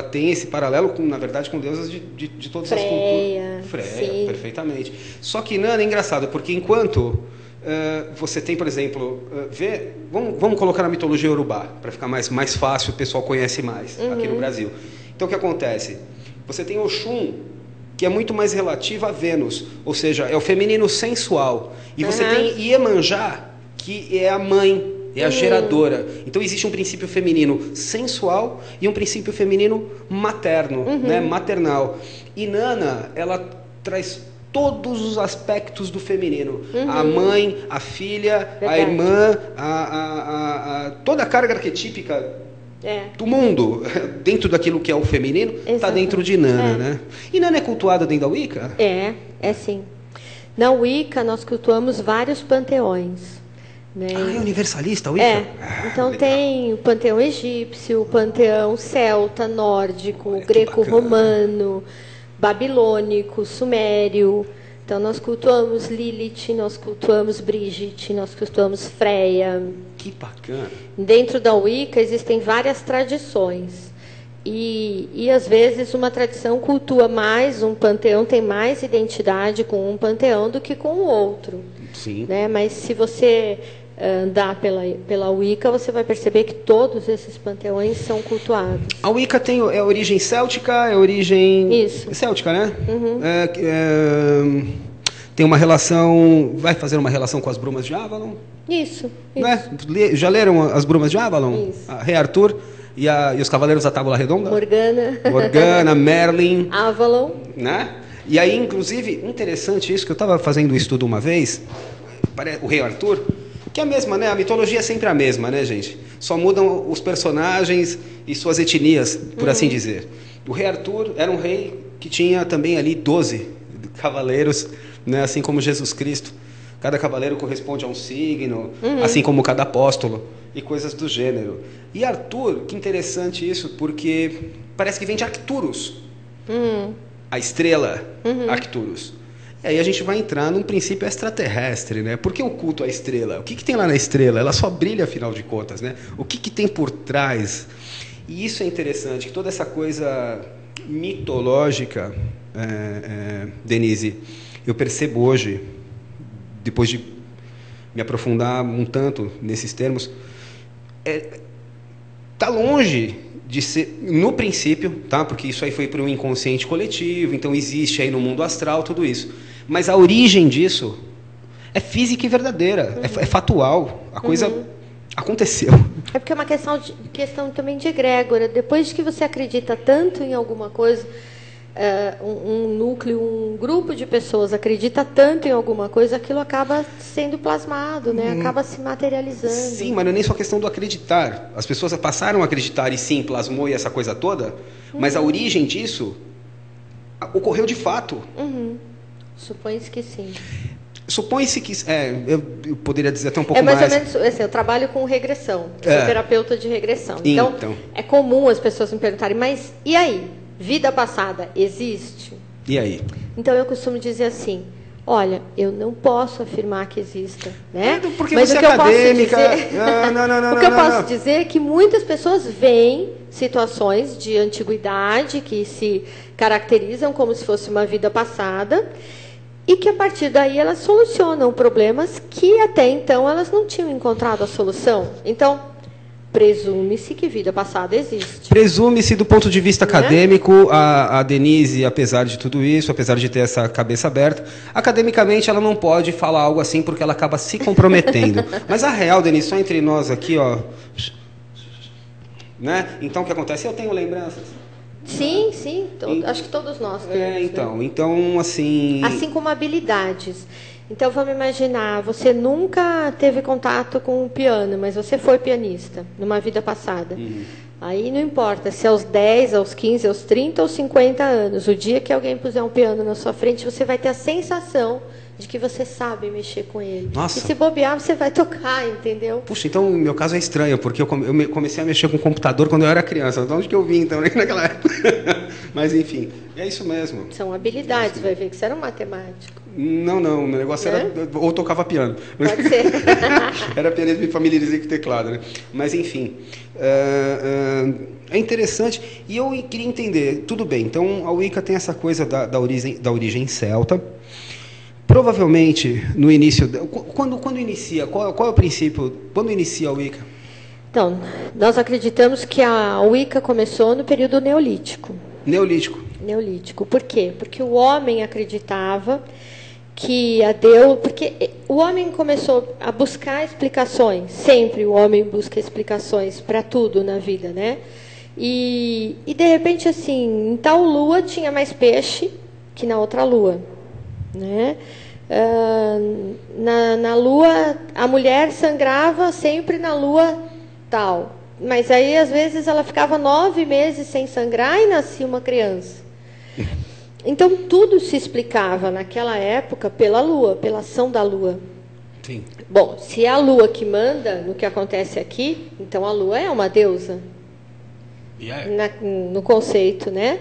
tem esse paralelo, na verdade, com deusas de todas as culturas. Freia, sim. Perfeitamente. Só que Inanna é engraçado, porque enquanto você tem, por exemplo, vamos colocar na mitologia Yorubá, para ficar mais fácil, o pessoal conhece mais aqui no Brasil. Então, o que acontece? Você tem Oxum, que é muito mais relativa a Vênus, ou seja, é o feminino sensual. E você tem Iemanjá, que é a mãe, é a geradora. Então existe um princípio feminino sensual e um princípio feminino materno, né, maternal. Inanna, ela traz todos os aspectos do feminino. A mãe, a filha, a irmã, toda a carga arquetípica do mundo, dentro daquilo que é o feminino, está dentro de Inanna, né? Inanna é cultuada dentro da Wicca? É sim. Na Wicca, nós cultuamos vários panteões. Né? É universalista a Wicca? Então legal. Tem o panteão egípcio, o panteão celta, nórdico, greco-romano, babilônico, sumério. Então nós cultuamos Lilith, nós cultuamos Brigitte, nós cultuamos Freia. Que bacana! Dentro da Wicca existem várias tradições. E às vezes uma tradição cultua mais, um panteão tem mais identidade com um panteão do que com o outro. Sim. Né? Mas se você andar pela Wicca, você vai perceber que todos esses panteões são cultuados. A Wicca tem origem céltica, é origem... Isso. Céltica, né? Tem uma relação... Vai fazer uma relação com as brumas de Avalon? Isso. Né? Já leram as brumas de Avalon? Isso. Rei Arthur e os Cavaleiros da Tábula Redonda? Morgana, Merlin. Avalon. Né? E aí, inclusive, interessante isso, que eu estava fazendo um estudo uma vez, o Rei Arthur, que é a mesma, né? A mitologia é sempre a mesma, né, gente? Só mudam os personagens e suas etnias, por assim dizer. O Rei Arthur era um rei que tinha também ali 12 cavaleiros, né? Assim como Jesus Cristo. Cada cavaleiro corresponde a um signo, assim como cada apóstolo, e coisas do gênero. E Arthur, que interessante isso, porque parece que vem de Arcturus, a estrela Arcturus. E aí a gente vai entrar num princípio extraterrestre, né? Por que o culto à estrela? O que tem lá na estrela? Ela só brilha, afinal de contas, né? O que tem por trás? E isso é interessante, que toda essa coisa mitológica, Denise, eu percebo hoje, depois de me aprofundar um tanto nesses termos, está longe de ser, no princípio, tá? Porque isso aí foi para um inconsciente coletivo, então existe aí no mundo astral tudo isso. Mas a origem disso é física e verdadeira, é fatual, a coisa aconteceu. É porque é uma questão também de egrégora. Depois que você acredita tanto em alguma coisa, um núcleo, um grupo de pessoas acredita tanto em alguma coisa, aquilo acaba sendo plasmado, né? Acaba se materializando. Sim, mas não é nem só questão do acreditar. As pessoas passaram a acreditar e sim, plasmou e essa coisa toda, mas a origem disso ocorreu de fato. Supõe-se que sim. Supõe-se que... eu poderia dizer até um pouco mais... mais ou menos assim, eu trabalho com regressão, sou terapeuta de regressão. Então, é comum as pessoas me perguntarem, mas e aí? Vida passada existe? E aí? Então eu costumo dizer assim, olha, eu não posso afirmar que exista, né? Porque mas você é acadêmica... O que eu posso dizer é que muitas pessoas veem situações de antiguidade que se caracterizam como se fosse uma vida passada e que a partir daí elas solucionam problemas que até então elas não tinham encontrado a solução. Então, presume-se que vida passada existe. Presume-se do ponto de vista acadêmico, a Denise, apesar de tudo isso, apesar de ter essa cabeça aberta, academicamente ela não pode falar algo assim porque ela acaba se comprometendo. Mas a real, Denise, só entre nós aqui, ó, né? Então o que acontece? Eu tenho lembranças. Sim, acho que todos nós temos. Então assim... Assim como habilidades. Então, vamos imaginar, você nunca teve contato com o piano, mas você foi pianista numa vida passada. Aí não importa se aos 10, aos 15, aos 30 ou 50 anos, o dia que alguém puser um piano na sua frente, você vai ter a sensação de que você sabe mexer com ele. Nossa. E se bobear, você vai tocar, entendeu? Puxa, então o meu caso é estranho, porque eu comecei a mexer com o computador quando eu era criança. De onde que eu vim, então, naquela época? Mas, enfim, é isso mesmo. São habilidades, vai ver que você era um matemático. Não, o negócio era... Ou tocava piano. Pode ser. Era pianista, me familiarizei com o teclado, né? Mas, enfim, é interessante. E eu queria entender, tudo bem, então a Wicca tem essa coisa da origem celta. Provavelmente, no início... Quando inicia? Qual é o princípio? Quando inicia a Wicca? Então, nós acreditamos que a Wicca começou no período neolítico. Neolítico. Por quê? Porque o homem acreditava que a Deus... Porque o homem começou a buscar explicações. Sempre o homem busca explicações para tudo na vida, né? E de repente, assim, em tal lua tinha mais peixe que na outra lua, né? Na lua, a mulher sangrava sempre na lua tal. Mas aí, às vezes, ela ficava 9 meses sem sangrar e nascia uma criança. Então, tudo se explicava naquela época pela lua, pela ação da lua. Sim. Bom, se é a lua que manda no que acontece aqui, então a lua é uma deusa. No conceito, né?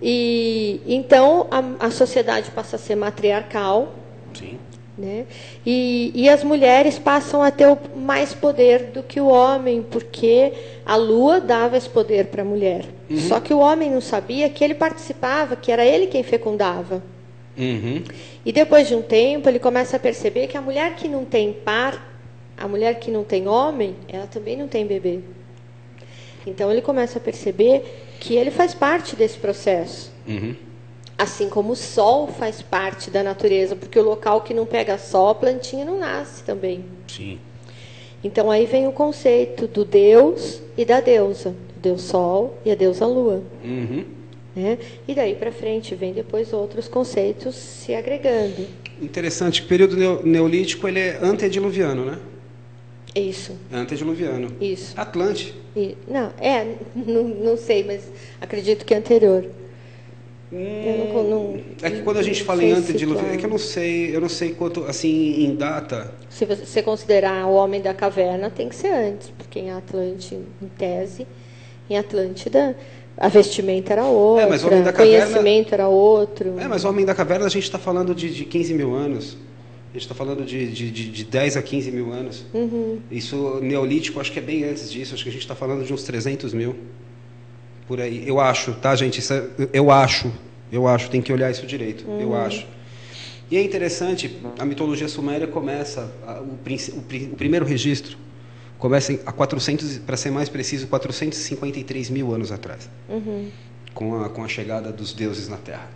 E então a sociedade passa a ser matriarcal. Sim. Né? E as mulheres passam a ter mais poder do que o homem, porque a lua dava esse poder para a mulher. Só que o homem não sabia que ele participava, que era ele quem fecundava. E depois de um tempo, ele começa a perceber que a mulher que não tem par, a mulher que não tem homem, ela também não tem bebê. Então ele começa a perceber que ele faz parte desse processo. Assim como o sol faz parte da natureza, porque o local que não pega sol, a plantinha não nasce também. Sim. Então aí vem o conceito do Deus e da deusa, o Deus Sol e a deusa Lua. Né? E daí para frente vem depois outros conceitos se agregando. Interessante, o período neolítico ele é antediluviano, né? Isso. Antediluviano. Isso. Atlante. Não sei, mas acredito que é anterior. É que quando a gente fala em antediluviano, é que eu não sei quanto, assim, em data. Se você considerar o homem da caverna, tem que ser antes, porque em Atlântida, em tese, em Atlântida, a vestimenta era outra, mas o homem da o conhecimento era outro. Mas o homem da caverna a gente está falando de 15 mil anos. A gente está falando de 10 a 15 mil anos. Isso, neolítico, acho que é bem antes disso. Acho que a gente está falando de uns 300 mil. Por aí. Eu acho, tá, gente? Isso eu acho, tem que olhar isso direito. Eu acho. E é interessante, a mitologia suméria começa, o primeiro registro, começa a 400, para ser mais preciso, 453 mil anos atrás. Com a chegada dos deuses na Terra.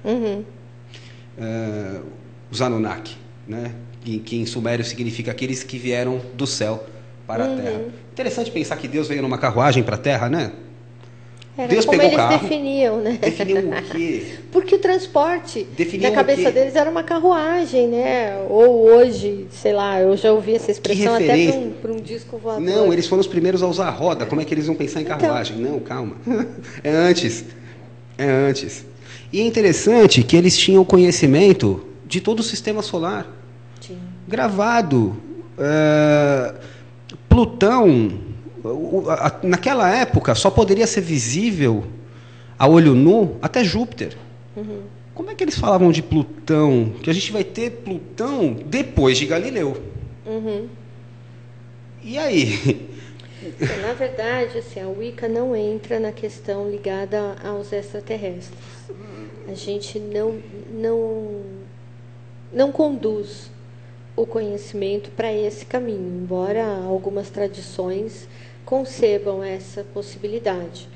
Os Anunnaki, né? Que em sumério significa aqueles que vieram do céu para a Terra. Interessante pensar que Deus veio numa carruagem para a Terra, né? Era Deus como pegou eles o carro. Definiam, né? Definiam o quê? Porque o transporte Definiam na cabeça deles era uma carruagem, né? Ou hoje, sei lá, eu já ouvi essa expressão até para um disco voador. Não, eles foram os primeiros a usar a roda. Como é que eles vão pensar em carruagem? Não, calma. É antes. E é interessante que eles tinham conhecimento de todo o sistema solar. Sim. Gravado. Plutão... naquela época só poderia ser visível a olho nu até Júpiter. Como é que eles falavam de Plutão? Que a gente vai ter Plutão depois de Galileu. E aí? Na verdade, assim, a Wicca não entra na questão ligada aos extraterrestres. A gente não conduz o conhecimento para esse caminho, embora algumas tradições concebam essa possibilidade,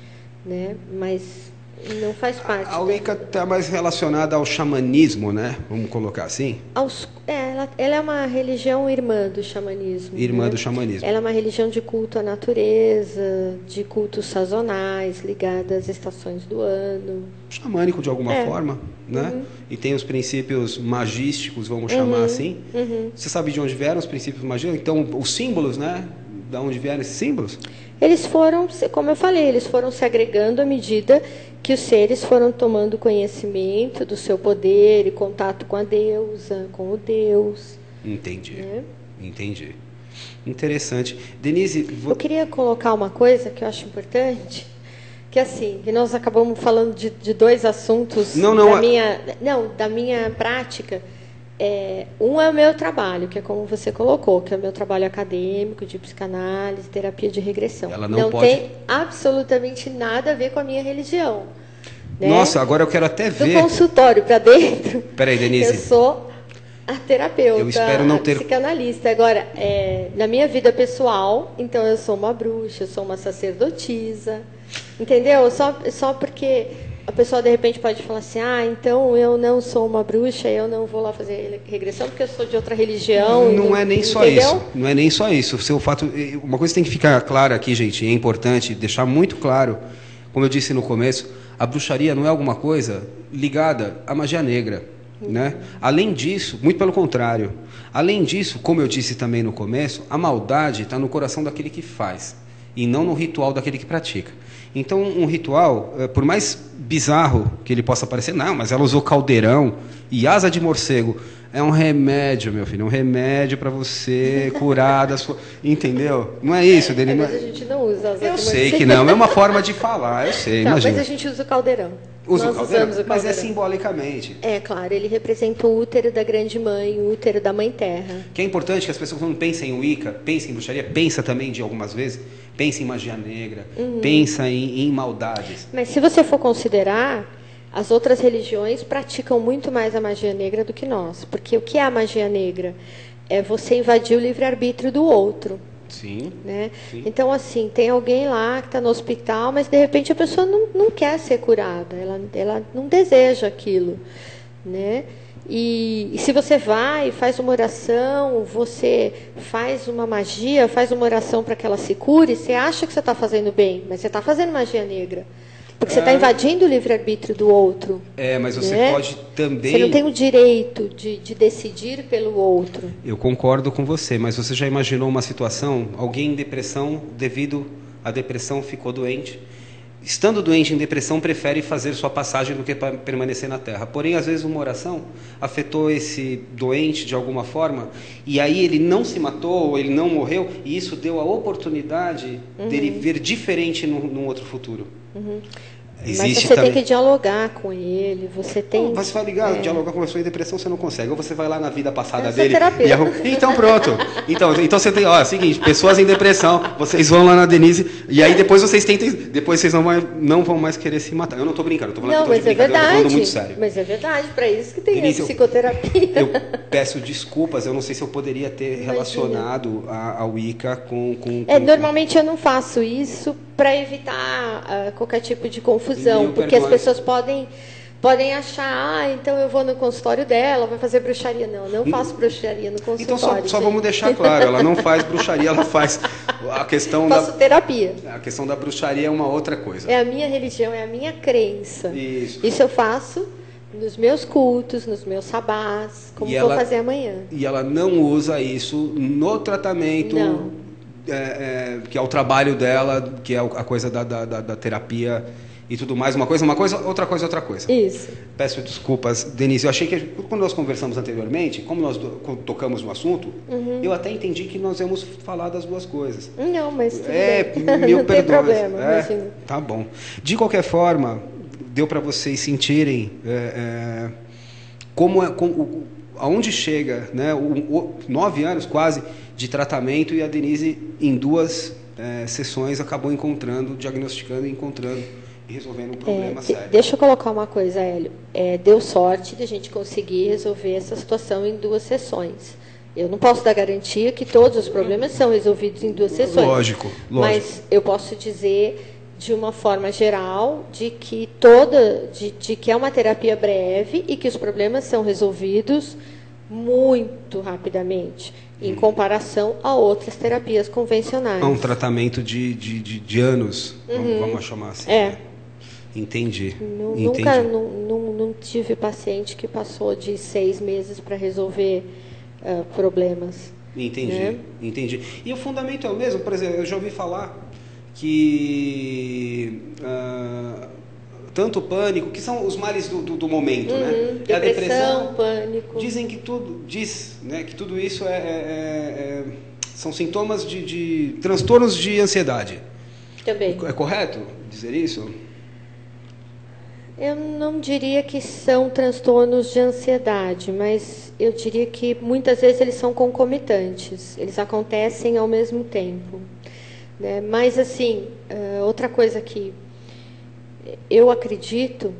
né? Mas Não faz parte. A Wicca está mais relacionada ao xamanismo, né? Vamos colocar assim? Ela é uma religião irmã do xamanismo. Irmã né? do xamanismo. Ela é uma religião de culto à natureza, de cultos sazonais, ligada às estações do ano. Xamânico de alguma forma, né? Uhum. E tem os princípios magísticos, vamos chamar assim. Uhum. Você sabe de onde vieram os princípios magísticos? Então, os símbolos, né? De onde vieram esses símbolos? Eles foram, como eu falei, eles foram se agregando à medida que os seres foram tomando conhecimento do seu poder e contato com a deusa, com o Deus. Entendi. Né? Entendi. Interessante. Denise, eu queria colocar uma coisa que eu acho importante, que assim, que nós acabamos falando de dois assuntos da minha prática. Um é o meu trabalho, que é como você colocou, que é o meu trabalho acadêmico de psicanálise, terapia de regressão. Ela não tem absolutamente nada a ver com a minha religião. Né? Nossa, agora eu quero até ver. Do consultório para dentro. Peraí, Denise. Eu sou a terapeuta, eu espero não ter... psicanalista. Agora, na minha vida pessoal, então eu sou uma bruxa, eu sou uma sacerdotisa, entendeu? Só porque a pessoa de repente pode falar assim, então eu não sou uma bruxa, eu não vou lá fazer regressão porque eu sou de outra religião. Não é nem só isso. Não é nem só isso. Uma coisa que tem que ficar clara aqui, gente, é importante deixar muito claro, como eu disse no começo, a bruxaria não é alguma coisa ligada à magia negra. Né? Além disso, muito pelo contrário, além disso, como eu disse também no começo, a maldade está no coração daquele que faz e não no ritual daquele que pratica. Então, um ritual, por mais bizarro que ele possa parecer, não, mas ela usou caldeirão e asa de morcego. É um remédio, meu filho, um remédio para você curar da sua... Entendeu? Não é isso, dele. Mas a gente não usa asa de morcego. Eu sei que não, é uma forma de falar, eu sei, imagina. Mas a gente usa o caldeirão. Usa o caldeirão, mas é simbolicamente. Claro, ele representa o útero da grande mãe, o útero da mãe terra. Que é importante que as pessoas não pensem em Wicca, pensem em bruxaria, pensa também de algumas vezes, pensa em magia negra, pensa em maldades. Mas se você for considerar, as outras religiões praticam muito mais a magia negra do que nós. Porque o que é a magia negra? É você invadir o livre-arbítrio do outro. Sim, né? Sim. Então, assim, tem alguém lá que está no hospital, mas de repente a pessoa não quer ser curada, ela não deseja aquilo, né? E se você vai e faz uma oração, você faz uma magia, faz uma oração para que ela se cure, você acha que você está fazendo bem, mas você está fazendo magia negra. Porque você está invadindo o livre-arbítrio do outro. Mas você pode também... Você não tem o direito de decidir pelo outro. Eu concordo com você, mas você já imaginou uma situação, alguém em depressão, devido à depressão, ficou doente. Estando doente em depressão, prefere fazer sua passagem do que permanecer na Terra. Porém, às vezes, uma oração afetou esse doente de alguma forma, e aí ele não se matou, ou ele não morreu, e isso deu a oportunidade dele ver diferente num outro futuro. Mas você tem que dialogar com ele, você tem... Você vai ligar, dialogar com a pessoa em depressão, você não consegue. Ou você vai lá na vida passada dele... Então pronto. Então você tem, seguinte, pessoas em depressão, vocês vão lá na Denise, e aí depois vocês tentem, depois vocês não vão mais querer se matar. Eu não estou brincando, estou falando de brincadeira, eu estou falando muito sério. Mas é verdade, para isso que tem Denise, a psicoterapia. Eu peço desculpas, eu não sei se eu poderia ter relacionado a Wicca com... Normalmente eu não faço isso para evitar qualquer tipo de confusão, porque as pessoas podem achar, então eu vou no consultório dela, vai fazer bruxaria. Não faço bruxaria no consultório. Então só vamos deixar claro, ela não faz bruxaria, ela faz a questão Faço terapia. A questão da bruxaria é uma outra coisa. É a minha religião, é a minha crença. Isso eu faço nos meus cultos, nos meus sabás, como vou fazer amanhã. E ela não usa isso no tratamento... Não. Que é o trabalho dela, que é a coisa da terapia e tudo mais. Uma coisa, outra coisa. Isso. Peço desculpas, Denise. Eu achei que, quando nós conversamos anteriormente, como nós tocamos no assunto, eu até entendi que nós íamos falar das duas coisas. Não, mas tudo bem. Não tem problema. Tá bom. De qualquer forma, deu para vocês sentirem aonde chega, né? 9 anos quase de tratamento, e a Denise, em 2 sessões, acabou diagnosticando e resolvendo um problema sério. Deixa eu colocar uma coisa, Hélio. Deu sorte de a gente conseguir resolver essa situação em 2 sessões. Eu não posso dar garantia que todos os problemas são resolvidos em 2 sessões. Lógico. Mas eu posso dizer de uma forma geral, de que é uma terapia breve e que os problemas são resolvidos muito rapidamente, em comparação a outras terapias convencionais. É um tratamento de anos, vamos chamar assim. Né? Entendi. Nunca não tive paciente que passou de 6 meses para resolver problemas. Entendi, né? Entendi. E o fundamento é o mesmo? Por exemplo, eu já ouvi falar que tanto o pânico, que são os males do momento, né? Depressão, a depressão, pânico. Dizem que né, que tudo isso são sintomas de transtornos de ansiedade. Também. É correto dizer isso? Eu não diria que são transtornos de ansiedade, mas eu diria que muitas vezes eles são concomitantes, eles acontecem ao mesmo tempo. Né? Mas, assim, outra coisa que eu acredito,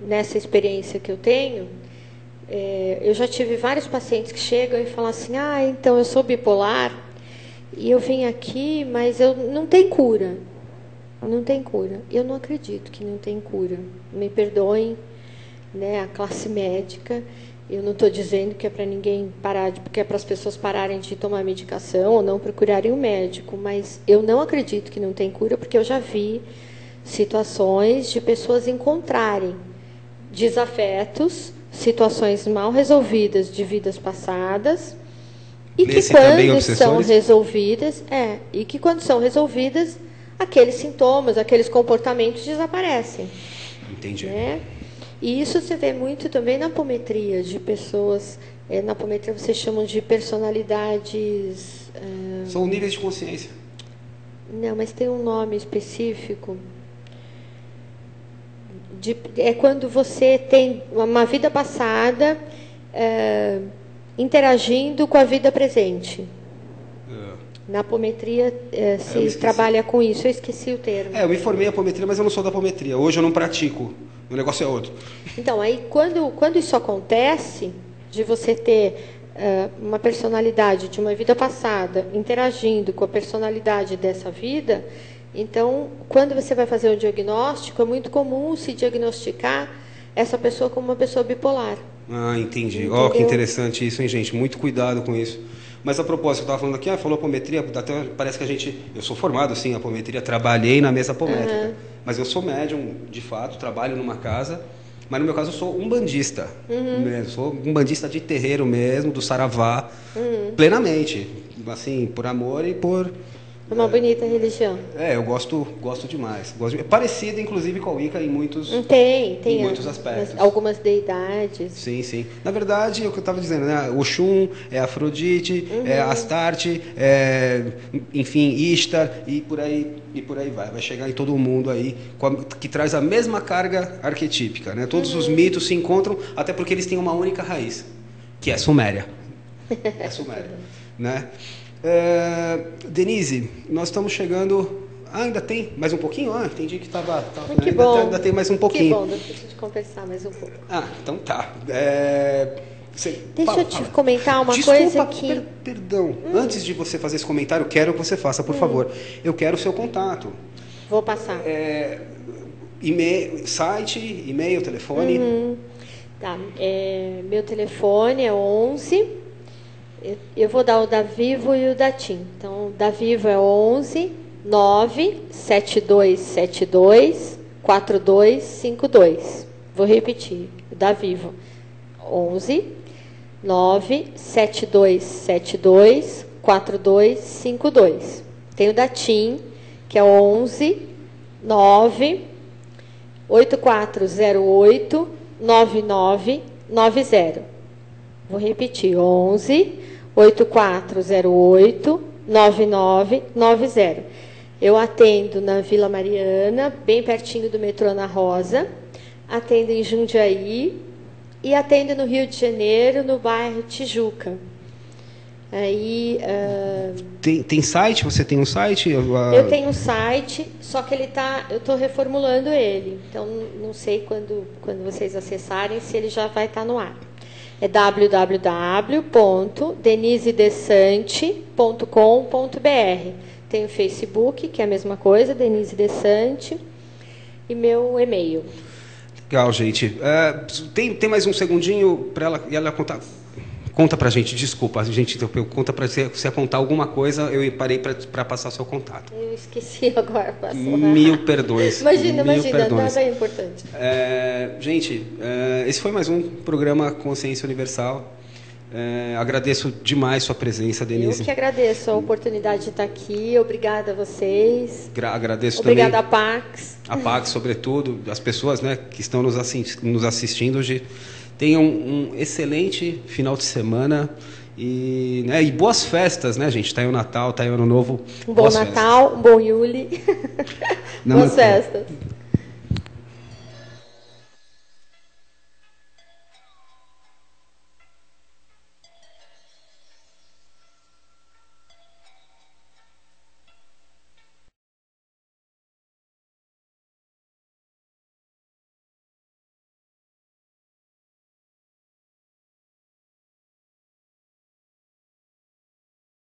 nessa experiência que eu tenho, eu já tive vários pacientes que chegam e falam assim, então eu sou bipolar, e eu vim aqui, mas não tem cura. Não tem cura. Eu não acredito que não tem cura. Me perdoem, né, a classe médica. Eu não estou dizendo que é para ninguém parar, porque é para as pessoas pararem de tomar medicação ou não procurarem um médico. Mas eu não acredito que não tem cura, porque eu já vi situações de pessoas encontrarem desafetos, situações mal resolvidas de vidas passadas, e que quando são resolvidas, aqueles sintomas, aqueles comportamentos desaparecem. Entendi. Né? E isso você vê muito também na apometria, de pessoas... na apometria vocês chamam de personalidades... São níveis de consciência. Não, mas tem um nome específico. É quando você tem uma vida passada interagindo com a vida presente. Na apometria se trabalha com isso. Eu esqueci o termo. Eu me formei em apometria, mas eu não sou da apometria. Hoje eu não pratico. O negócio é outro. Então, aí quando isso acontece, de você ter uma personalidade de uma vida passada interagindo com a personalidade dessa vida, então, quando você vai fazer um diagnóstico, é muito comum se diagnosticar essa pessoa como uma pessoa bipolar. Entendi. Que interessante isso, hein, gente? Muito cuidado com isso. Mas a propósito, eu estava falando aqui, falou apometria, até parece que eu sou formado sim em apometria, trabalhei na mesa apométrica, mas eu sou médium, de fato, trabalho numa casa, mas no meu caso eu sou umbandista, sou umbandista de terreiro mesmo, do Saravá, plenamente, assim, por amor e por... Uma bonita religião. Eu gosto demais. É parecida, inclusive, com a Wicca em muitos aspectos. Algumas deidades. Sim. Na verdade, é o que eu estava dizendo, né? Oxum, Afrodite, Astarte, enfim, Ishtar, e por aí vai. Vai chegar em todo mundo aí, que traz a mesma carga arquetípica, né? Todos os mitos se encontram, até porque eles têm uma única raiz, que é Suméria. Né? Denise, nós estamos chegando... ainda tem mais um pouquinho? Entendi que estava... Que bom. Ainda tem mais um pouquinho. Que bom, deixa eu conversar mais um pouco. Então tá. Deixa eu te comentar uma coisa que... Perdão. Antes de você fazer esse comentário, quero que você faça, por favor. Eu quero o seu contato. Vou passar. E-mail, site, e-mail, telefone. Tá. Meu telefone é 11... Eu vou dar o da Vivo e o da TIM. Então, o da Vivo é 11 97272 4252. Vou repetir. O da Vivo, 11 97272 4252. Tem o da TIM, que é 11 98408 9990. Vou repetir, 11 8408 9990. Eu atendo na Vila Mariana, bem pertinho do metrô Ana Rosa, atendo em Jundiaí e atendo no Rio de Janeiro, no bairro Tijuca. Aí, tem site? Você tem um site? Eu tenho um site, só que eu estou reformulando ele. Então, não sei quando vocês acessarem, se ele já vai estar no ar. É www.denisedesante.com.br. Tem o Facebook, que é a mesma coisa, Denise Desante, e meu e-mail. Legal, gente. Tem mais um segundinho para ela contar. Conta para a gente, desculpa, a gente interrompeu. Conta para você contar alguma coisa, eu parei para passar seu contato. Eu esqueci agora. Mil perdões. Imagina, nada é importante. Gente, esse foi mais um programa Consciência Universal. Agradeço demais sua presença, Denise. Eu que agradeço a oportunidade de estar aqui. Obrigada a vocês. Agradeço Obrigada também. à Pax. A Pax, sobretudo, as pessoas, né, que estão nos assistindo hoje. Tenham um excelente final de semana e boas festas, né, gente? Está aí o Natal, está aí o Ano Novo. Um bom Natal, um bom Yuli. Boas festas.